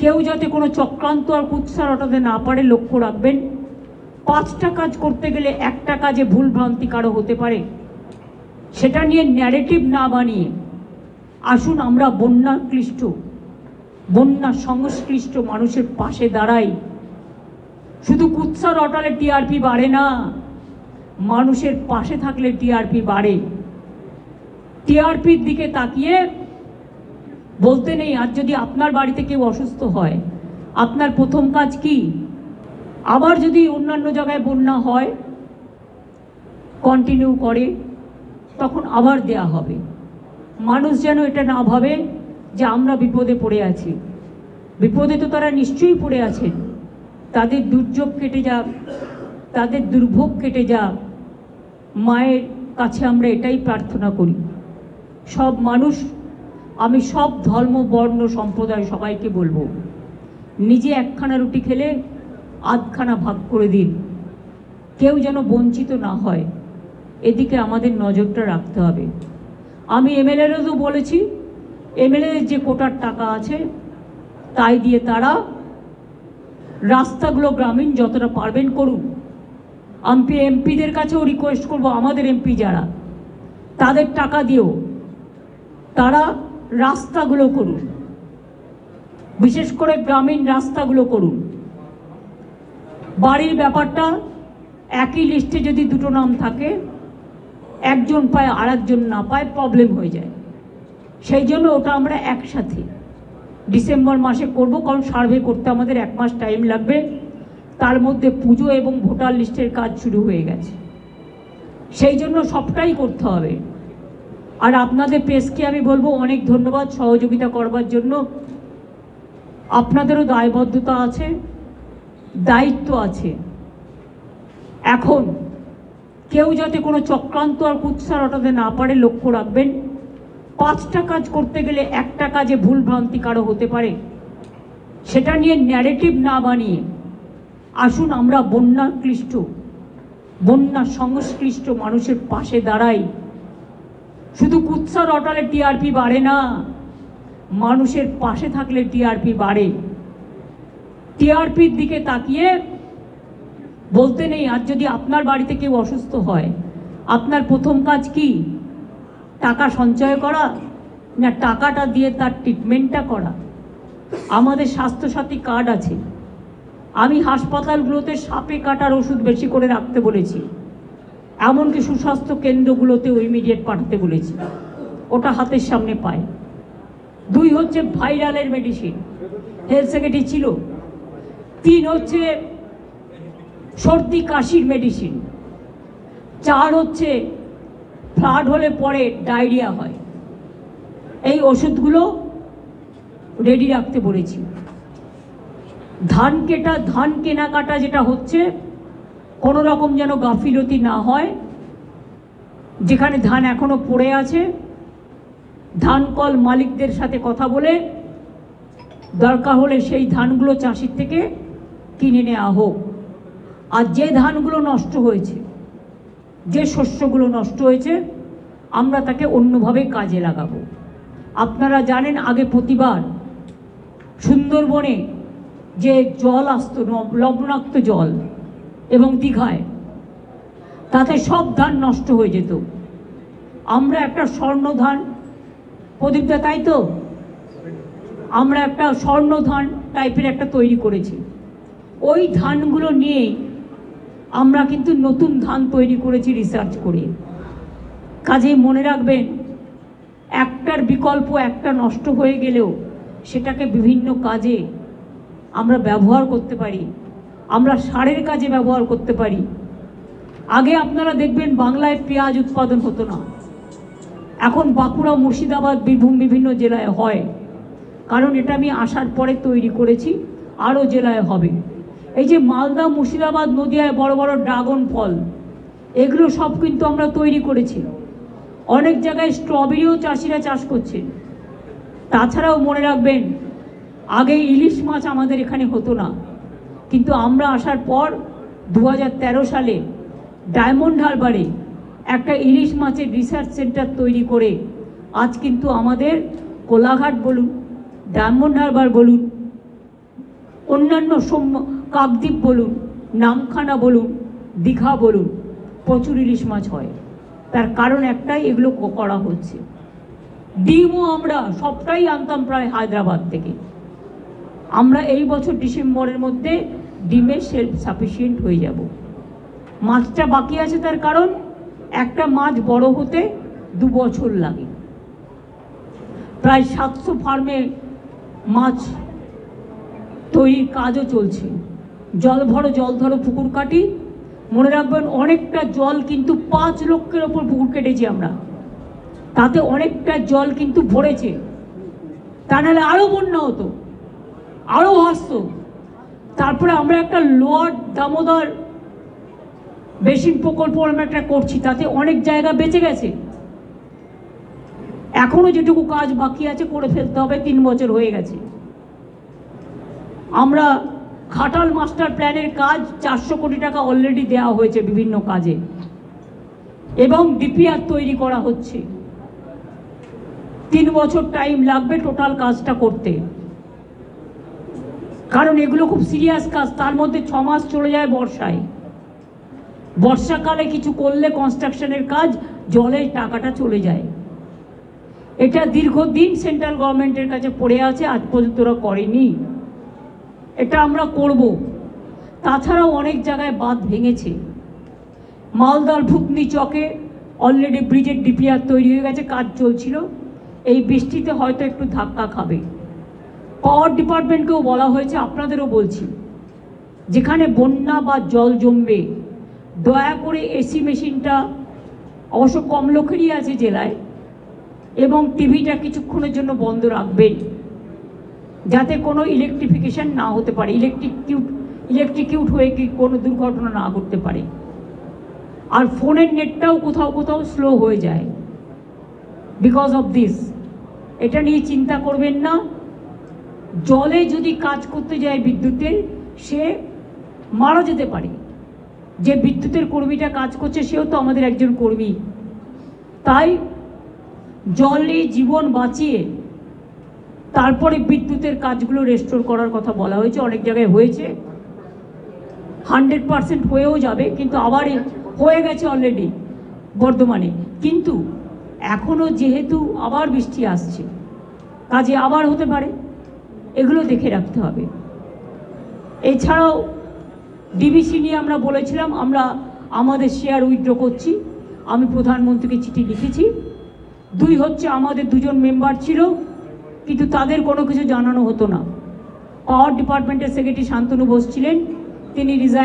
কেউ যাতে কোনো চক্রান্ত আর কুৎসা রটাতে না পারে লক্ষ্য রাখবেন। 5টা কাজ করতে গেলে একটা কাজে ভুল ভ্রান্তি কারো হতে পারে, সেটা নিয়ে ন্যারেটিভ না বানিয়ে আসুন আমরা বন্যাক্লিষ্ট, বন্যা সংশ্লিষ্ট মানুষের পাশে দাঁড়াই। শুধু কুৎসা রটালে টিআরপি বাড়ে না, মানুষের পাশে থাকলে টিআরপি বাড়ে। টিআরপির দিকে তাকিয়ে বলতে নেই, আর যদি আপনার বাড়িতে কেউ অসুস্থ হয় আপনার প্রথম কাজ কি? আবার যদি অন্যান্য জায়গায় বন্যা হয় কন্টিনিউ করে তখন আবার দেয়া হবে। মানুষ যেন এটা না ভাবে যে আমরা বিপদে পড়ে আছি। বিপদে তো তারা নিশ্চয়ই পড়ে আছেন, তাদের দুর্যোগ কেটে যাক, তাদের দুর্ভোগ কেটে যাক। মায়ের কাছে আমরা এটাই প্রার্থনা করি। সব মানুষ, আমি সব ধর্ম বর্ণ সম্প্রদায় সবাইকে বলবো, নিজে একখানা রুটি খেলে আধখানা ভাগ করে দিন, কেউ যেন বঞ্চিত না হয়, এদিকে আমাদের নজরটা রাখতে হবে। আমি এমএলএরও বলেছি, এমএলএদের যে কোটার টাকা আছে তাই দিয়ে তারা রাস্তাগুলো গ্রামীণ যতটা পারবেন করুন। আমি এমপিদের কাছেও রিকোয়েস্ট করব, আমাদের এমপি যারা, তাদের টাকা দিয়েও তারা রাস্তাগুলো করুন, বিশেষ করে গ্রামীণ রাস্তাগুলো করুন। বাড়ির ব্যাপারটা একই লিস্টে যদি দুটো নাম থাকে, একজন পায় আর একজন না পায়, প্রবলেম হয়ে যায়। সেই জন্য ওটা আমরা একসাথে ডিসেম্বর মাসে করব, কারণ সার্ভে করতে আমাদের 1 মাস টাইম লাগবে। তার মধ্যে পুজো এবং ভোটার লিস্টের কাজ শুরু হয়ে গেছে, সেই জন্য সবটাই করতে হবে। আর আপনাদের প্রেসকে আমি বলবো অনেক ধন্যবাদ সহযোগিতা করবার জন্য। আপনাদেরও দায়বদ্ধতা আছে, দায়িত্ব আছে। এখন কেউ যাতে কোনো চক্রান্ত আর কুৎসা রটাতে না পারে লক্ষ্য রাখবেন। 5টা কাজ করতে গেলে একটা কাজে ভুল ভ্রান্তি কারো হতে পারে, সেটা নিয়ে ন্যারেটিভ না বানিয়ে আসুন আমরা বন্যাক্লিষ্ট, বন্যা সংশ্লিষ্ট মানুষের পাশে দাঁড়াই। শুধু কুৎসা রটালে টিআরপি বাড়ে না, মানুষের পাশে থাকলে টিআরপি বাড়ে। টিআরপির দিকে তাকিয়ে বলতে নেই, আর যদি আপনার বাড়িতে কেউ অসুস্থ হয় আপনার প্রথম কাজ কি? টাকা সঞ্চয় করা না টাকাটা দিয়ে তার ট্রিটমেন্টটা করা? আমাদের স্বাস্থ্যসাথী কার্ড আছে, আমি হাসপাতালগুলোতে সাপে কাটার ওষুধ বেশি করে রাখতে বলেছি, এমনকি সুস্বাস্থ্য কেন্দ্রগুলোতেও ইমিডিয়েট পাঠাতে বলেছি, ওটা হাতের সামনে পায়। 2 হচ্ছে ভাইরালের মেডিসিন, হেলথ সেক্রেটারি ছিল। 3 হচ্ছে সর্দি কাশির মেডিসিন। 4 হচ্ছে ফ্লাড হলে পরে ডায়রিয়া হয়, এই ওষুধগুলো রেডি রাখতে বলেছি। ধান কেনাকাটা যেটা হচ্ছে, কোনো রকম যেন গাফিলতি না হয়। যেখানে ধান এখনো পড়ে আছে, ধান কল মালিকদের সাথে কথা বলে দরকার হলে সেই ধানগুলো চাষির থেকে কিনে নেওয়া হোক। আর যে ধানগুলো নষ্ট হয়েছে, যে শস্যগুলো নষ্ট হয়েছে, আমরা তাকে অন্যভাবে কাজে লাগাবো। আপনারা জানেন আগে প্রতিবার সুন্দরবনে যে জল আসতো, লবণাক্ত জল, এবং দীঘায়, তাতে সব ধান নষ্ট হয়ে যেত। আমরা একটা স্বর্ণ ধান, প্রদীপদা তাই তো, আমরা একটা স্বর্ণ ধান টাইপের একটা তৈরি করেছি। ওই ধানগুলো নিয়েই আমরা কিন্তু নতুন ধান তৈরি করেছি রিসার্চ করে। কাজেই মনে রাখবেন, একটার বিকল্প একটা নষ্ট হয়ে গেলেও সেটাকে বিভিন্ন কাজে আমরা ব্যবহার করতে পারি, আমরা সারের কাজে ব্যবহার করতে পারি। আগে আপনারা দেখবেন বাংলায় পেঁয়াজ উৎপাদন হতো না, এখন বাঁকুড়া, মুর্শিদাবাদ, বীরভূম বিভিন্ন জেলায় হয়, কারণ এটা আমি আসার পরে তৈরি করেছি, আরও জেলায় হবে। এই যে মালদা, মুর্শিদাবাদ, নদিয়ায় বড় বড় ড্রাগন ফল, এগুলো সব কিন্তু আমরা তৈরি করেছি। অনেক জায়গায় স্ট্রবেরিও চাষিরা চাষ করছে। তাছাড়াও মনে রাখবেন, আগে ইলিশ মাছ আমাদের এখানে হতো না, কিন্তু আমরা আসার পর 2013 সালে ডায়মন্ড হারবারে একটা ইলিশ মাছের রিসার্চ সেন্টার তৈরি করে আজ কিন্তু আমাদের কোলাঘাট বলুন, ডায়মন্ড হারবার বলুন, অন্যান্য কাকদ্বীপ বলুন, নামখানা বলুন, দীঘা বলুন, প্রচুর ইলিশ মাছ হয়। তার কারণ একটাই, এগুলো করা হচ্ছে। ডিমও আমরা সবটাই আনতাম প্রায় হায়দ্রাবাদ থেকে। আমরা এই বছর ডিসেম্বরের মধ্যে ডিমে সেলফ সাফিসিয়েন্ট হয়ে যাব। মাছটা বাকি আছে, তার কারণ একটা মাছ বড় হতে 2 বছর লাগে। প্রায় 700 ফার্মে মাছ তৈরির কাজও চলছে। জল ধরো পুকুর কাটি, মনে রাখবেন অনেকটা জল কিন্তু 5 লক্ষের ওপর পুকুর কেটেছি আমরা, তাতে অনেকটা জল কিন্তু ভরেছে। তা নাহলে আরও বন্যা হতো, আরও ভাসত। তারপরে আমরা একটা লোয়ার দামোদর বেসিন প্রকল্প আমরা একটা করছি, তাতে অনেক জায়গা বেঁচে গেছে। এখনো যেটুকু কাজ বাকি আছে করে ফেলতে হবে, 3 বছর হয়ে গেছে। আমরা ঘাটাল মাস্টার প্ল্যানের কাজ 400 কোটি টাকা অলরেডি দেওয়া হয়েছে বিভিন্ন কাজে, এবং ডিপিআর তৈরি করা হচ্ছে। 3 বছর টাইম লাগবে টোটাল কাজটা করতে, কারণ এগুলো খুব সিরিয়াস কাজ। তার মধ্যে 6 মাস চলে যায় বর্ষায়। বর্ষাকালে কিছু করলে কনস্ট্রাকশনের কাজ, জলে টাকাটা চলে যায়। এটা দীর্ঘদিন সেন্ট্রাল গভর্নমেন্টের কাছে পড়ে আছে, আজ পর্যন্ত ওরা করেনি। এটা আমরা করব। তাছাড়াও অনেক জায়গায় বাঁধ ভেঙেছে। মালদার ভুতনি চকে অলরেডি ব্রিজের ডিপিআর তৈরি হয়ে গেছে, কাজ চলছিল। এই বৃষ্টিতে হয়তো একটু ধাক্কা খাবে। পাওয়ার ডিপার্টমেন্টকেও বলা হয়েছে, আপনাদেরও বলছি, যেখানে বন্যা বা জল জমবে দয়া করে এসি মেশিনটা, অবশ্য কম লোকেরই আছে জেলায়, এবং টিভিটা কিছুক্ষণের জন্য বন্ধ রাখবেন, যাতে কোনো ইলেকট্রিফিকেশন না হতে পারে, ইলেকট্রিকিউট হয়ে কি কোনো দুর্ঘটনা না ঘটতে পারে। আর ফোনের নেটটাও কোথাও কোথাও স্লো হয়ে যায় বিকজ অফ দিস। এটা নিয়ে চিন্তা করবেন না। জলে যদি কাজ করতে যায় বিদ্যুতের, সে মারা যেতে পারে। যে বিদ্যুতের কর্মীটা কাজ করছে সেও তো আমাদের একজন কর্মী। তাই জলে জীবন বাঁচিয়ে তারপরে বিদ্যুতের কাজগুলো রেস্টোর করার কথা বলা হয়েছে। অনেক জায়গায় হয়েছে, 100% হয়েও যাবে, কিন্তু আবার হয়ে গেছে অলরেডি বর্ধমানে। কিন্তু এখনও যেহেতু আবার বৃষ্টি আসছে, কাজে আবার হতে পারে, এগুলো দেখে রাখতে হবে। এছাড়াও ডিবিসি নিয়ে আমরা বলেছিলাম আমরা আমাদের শেয়ার উইথড্র করছি। আমি প্রধানমন্ত্রীকে চিঠি লিখেছি। 2 হচ্ছে আমাদের 2 জন মেম্বার ছিল, কিন্তু তাদের কোনো কিছু জানানো হতো না। পাওয়ার ডিপার্টমেন্টের সেক্রেটারি শান্তনু বোস ছিলেন, তিনি রিজাইন